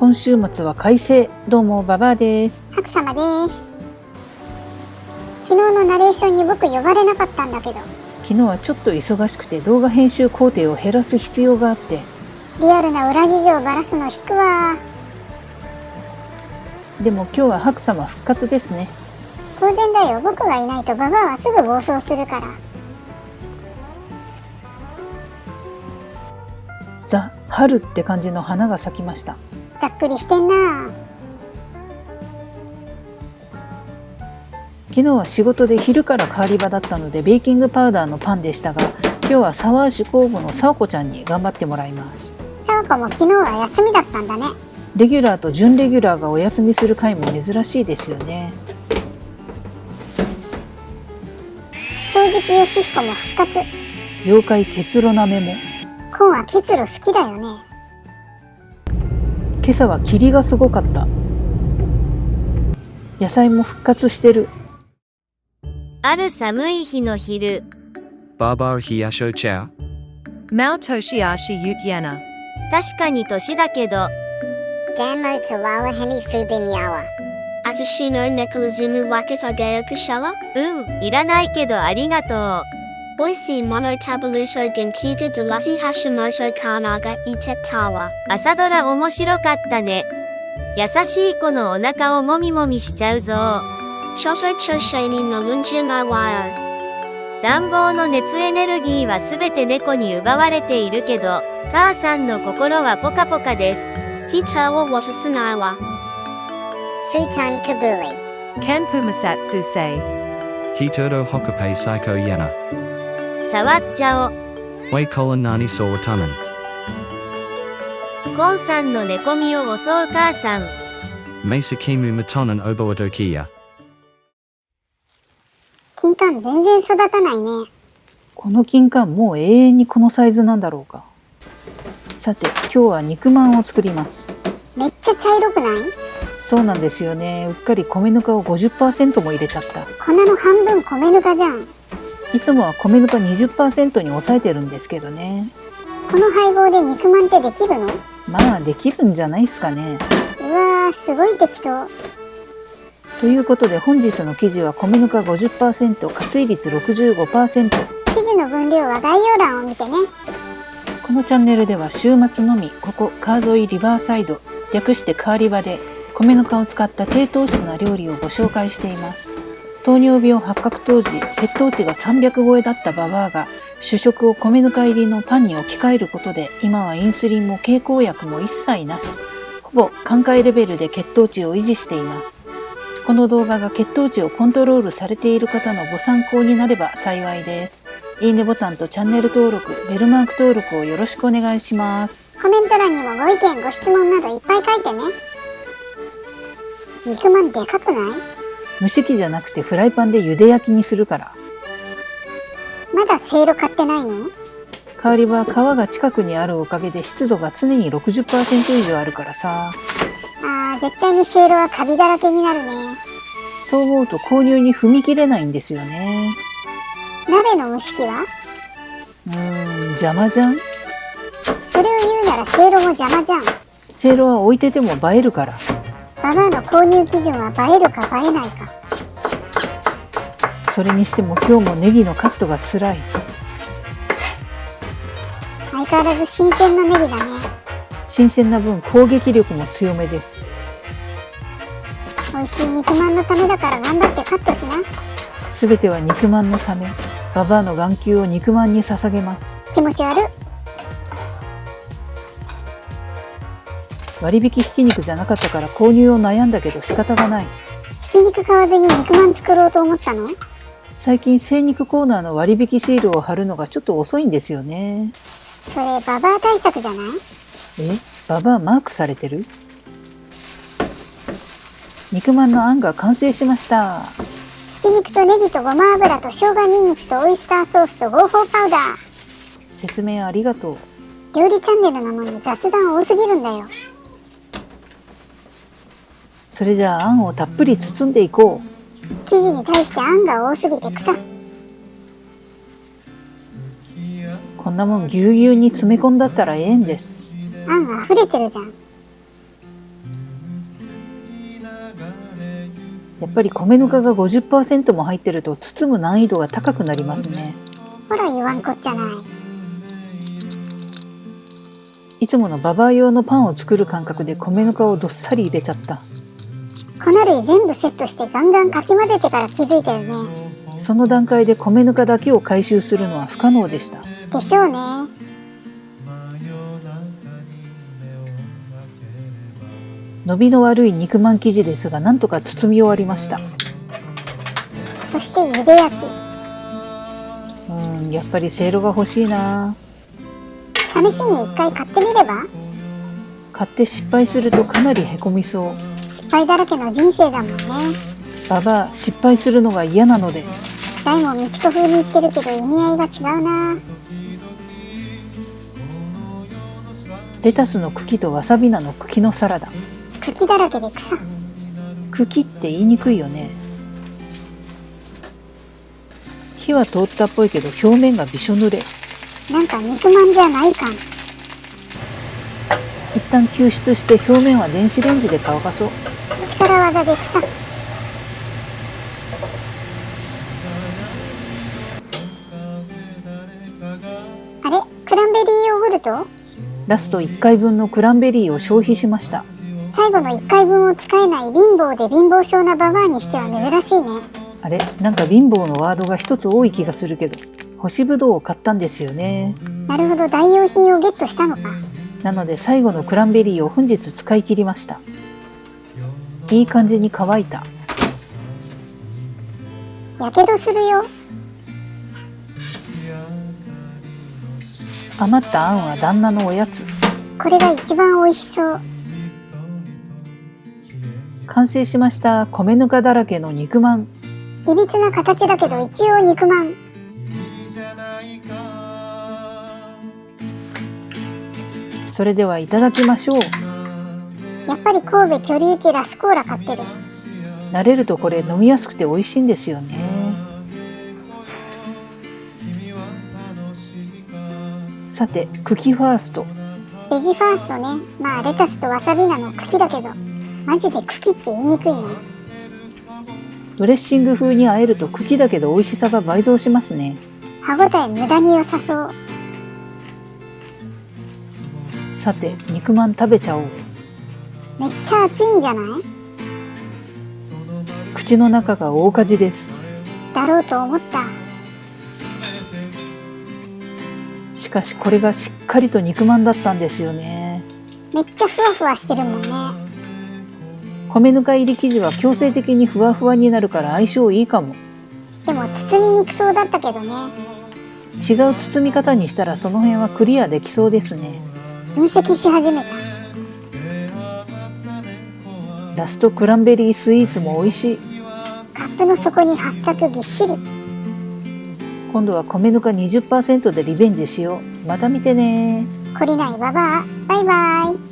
今週末は快晴。どうもババアです。白様です。昨日のナレーションに僕呼ばれなかったんだけど、昨日はちょっと忙しくて動画編集工程を減らす必要があって、リアルな裏事情をばらすの引くわ。でも今日は白様復活ですね。当然だよ、僕がいないとババアはすぐ暴走するから。ザ・春って感じの花が咲きました。ざっくりしてんな。昨日は仕事で昼から変わり場だったのでベーキングパウダーのパンでしたが、今日はサワー酒工房のさおこちゃんに頑張ってもらいます。さおこも昨日は休みだったんだね。レギュラーと準レギュラーがお休みする回も珍しいですよね。掃除機よしひこも復活。妖怪結露なめも。コンは結露好きだよね。今朝は霧がすごかった。野菜も復活してる。ある寒い日の昼、Baba Hiasho Chow. Mao Toshiashi Utyana. 確かに年だけど、Janmo Tulala Heni Fubinyawa. Atashino Nekalazumu Wakatageo Kushala? いらないけどありがとう。Boise Mono Tabaluto Genkiga Delasi Hashimoto Kanaga Itetawa. 朝ドラ面白かったね。優しい子のお腹をもみもみしちゃうぞ。Shoto Choshani Nalunjima Wire. 暖房の熱エネルギーはすべて猫に奪われているけど、母さんの心はポカポカです。Hitawa Watasanawa. Futan Kabuli. Ken Pumasatsu say. Hitodo Hokape Psycho Yana. 触っちゃお。Wei Kolan Nani Sawatanan. コンさんの寝込みを襲う母さん。Mesa Kimu Matonan Oboadokia. 金柑全然育たないね。この金柑もう永遠にこのサイズなんだろうか。さて今日は肉まんを作ります。めっちゃ茶色くない？そうなんですよね。うっかり米ぬかを 50% も入れちゃった。粉の半分米ぬかじゃん。いつもは米ぬか 20% に抑えてるんですけどね。この配合で肉まんってできるの？まあできるんじゃないですかね。うわー、すごい適当。ということで本日の生地は米ぬか 50%、加水率 65%。生地の分量は概要欄を見てね。このチャンネルでは週末のみ、ここ川沿いリバーサイド、略してカーリバで米ぬかを使った低糖質な料理をご紹介しています。糖尿病発覚当時、血糖値が300超えだったババアが主食を米ぬか入りのパンに置き換えることで、今はインスリンも経口薬も一切なし、ほぼ寛解レベルで血糖値を維持しています。この動画が血糖値をコントロールされている方のご参考になれば幸いです。いいねボタンとチャンネル登録、ベルマーク登録をよろしくお願いします。コメント欄にもご意見ご質問などいっぱい書いてね。肉まんでかくない？蒸し器じゃなくてフライパンで茹で焼きにするから。まだせいろ買ってないの？代わりは皮が近くにあるおかげで湿度が常に 60% 以上あるからさ。絶対にせいろはカビだらけになるね。そう思うと購入に踏み切れないんですよね。鍋の蒸し器は？邪魔じゃん。それを言うならせいろも邪魔じゃん。せいろは置いてても映えるから。ババアの購入基準は映えるか映えないか。それにしても今日もネギのカットがつらい。相変わらず新鮮なネギだね。新鮮な分攻撃力も強めです。美味しい肉まんのためだから頑張ってカットしな。すべては肉まんのため。ババアの眼球を肉まんに捧げます。気持ち悪い。割引ひき肉じゃなかったから購入を悩んだけど仕方がない。ひき肉買わずに肉まん作ろうと思ったの？最近精肉コーナーの割引シールを貼るのがちょっと遅いんですよね。それババア対策じゃない？ババアマークされてる？肉まんのあんが完成しました。ひき肉とネギとごま油と生姜ニンニクとオイスターソースと合法パウダー。説明ありがとう。料理チャンネルなのに雑談多すぎるんだよ。それじゃああんをたっぷり包んでいこう。生地に対してあんが多すぎて草。こんなもんぎゅうぎゅうに詰め込んだったらええんです。あんが溢れてるじゃん。やっぱり米ぬかが 50% も入ってると包む難易度が高くなりますね。ほら言わんこっちゃない。いつものババア用のパンを作る感覚で米ぬかをどっさり入れちゃった。粉類全部セットしてガンガンかき混ぜてから気づいたよね。その段階で米ぬかだけを回収するのは不可能でした。でしょうね。伸びの悪い肉まん生地ですが、なんとか包み終わりました。そして茹で焼き。やっぱりせいろが欲しいな。試しに一回買ってみれば？買って失敗するとかなりへこみそう。失敗だらけの人生だもんね。ババア、失敗するのが嫌なので。大もみちこ風に言ってるけど意味合いが違うな。レタスの茎とわさび菜の茎のサラダ。茎だらけで草。茎って言いにくいよね。火は通ったっぽいけど表面がびしょ濡れ。なんか肉まんじゃない感。一旦救出して表面は電子レンジで乾かそう。力技で草。あれ、クランベリーヨーグルト？ラスト1回分のクランベリーを消費しました。最後の1回分を使えない貧乏で貧乏症なババアにしては珍しいね。あれ、なんか貧乏のワードが一つ多い気がするけど、干しぶどうを買ったんですよね。なるほど、代用品をゲットしたのか。なので最後のクランベリーを本日使い切りました。いい感じに乾いた。やけどするよ。余ったあんは旦那のおやつ。これが一番美味しそう。完成しました。米ぬかだらけの肉まん。いびつな形だけど一応肉まん。それではいただきましょう。やっぱり神戸居留地ラスコーラ買ってる。慣れるとこれ飲みやすくて美味しいんですよね。さて、茎ファースト。ベジファーストね。まあレタスとわさび菜の茎だけど、マジで茎って言いにくいな。ドレッシング風に和えると茎だけど美味しさが倍増しますね。歯ごたえ無駄に良さそう。さて、肉まん食べちゃおう。めっちゃ熱いんじゃない？口の中が大火事です。だろうと思った。しかしこれがしっかりと肉まんだったんですよね。めっちゃふわふわしてるもんね。米ぬか入り生地は強制的にふわふわになるから相性いいかも。でも包みにくそうだったけどね。違う包み方にしたらその辺はクリアできそうですね。分析し始めた。ラストクランベリースイーツも美味しい。カップの底に8作ぎっしり。今度は米ぬか 20% でリベンジしよう。また見てね。懲りないババア。バイバイ。